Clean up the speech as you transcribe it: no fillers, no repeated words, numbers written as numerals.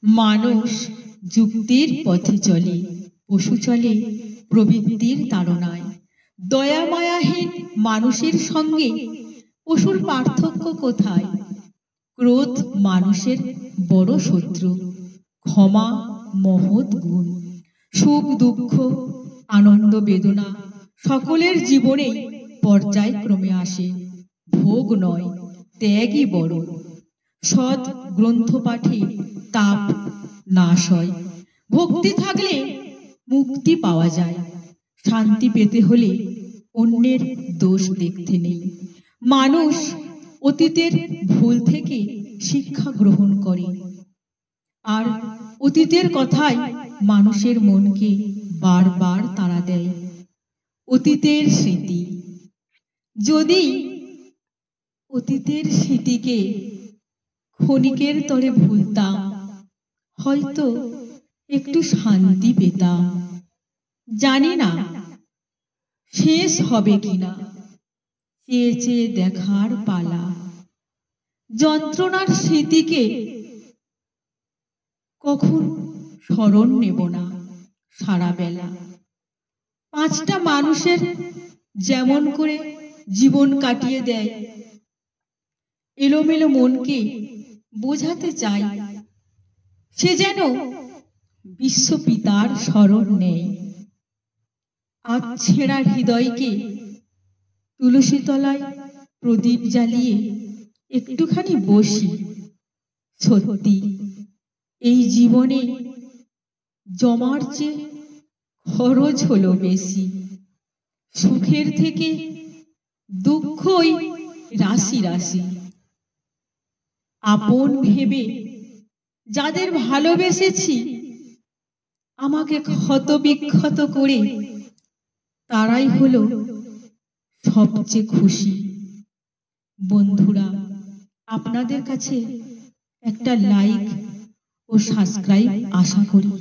মানুষ যুক্তির পথে চলে, পশু চলে প্রবৃত্তির তাড়নায়। দয়া মায়াহীন মানুষের সঙ্গে পশুর পার্থক্য কোথায়? ক্রোধ মানুষের বড় শত্রু, ক্ষমা মহৎ গুণ। সুখ দুঃখ আনন্দ বেদনা সকলের জীবনেই পর্যায়ক্রমে আসে। ভোগ নয়, ত্যাগই বড়। সৎ গ্রন্থ পাঠে তাপ নাশ হয়। ভক্তি থাকলে মুক্তি পাওয়া যায়। শান্তি পেতে হলে অন্যের দোষ দেখতে নেই। মানুষ অতীতের ভুল থেকে শিক্ষা গ্রহণ করে, আর অতীতের কথাই মানুষের মনকে বারবার তাড়া দেয়। অতীতের স্মৃতি, যদি অতীতের স্মৃতিকে ক্ষণিকের তরে ভুলতাম, হয়তো একটু শান্তি পেতাম। জানি না শেষ হবে কিনা, চেয়ে চেয়ে দেখার পালা। যন্ত্রণার স্মৃতিকে কখন স্মরণ নেব না সারা বেলা। পাঁচটা মানুষের যেমন করে জীবন কাটিয়ে দেয়, এলোমেলো মনকে বোঝাতে চাই সে যেন বিশ্বপিতার স্মরণ নেয়। আজ ছেঁড়া হৃদয়কে তুলসী তলায় প্রদীপ জ্বালিয়ে একটুখানি বসি। সত্যি এই জীবনে জমার চেয়ে খরচ হলো বেশি। সুখের থেকে দুঃখই রাশি রাশি। আপন ভেবে যাদের ভালোবেসেছি, আমাকে ক্ষত বিক্ষত করে তারাই হলো সবচেয়ে খুশি। বন্ধুরা, আপনাদের কাছে একটা লাইক ও সাবস্ক্রাইব আশা করি।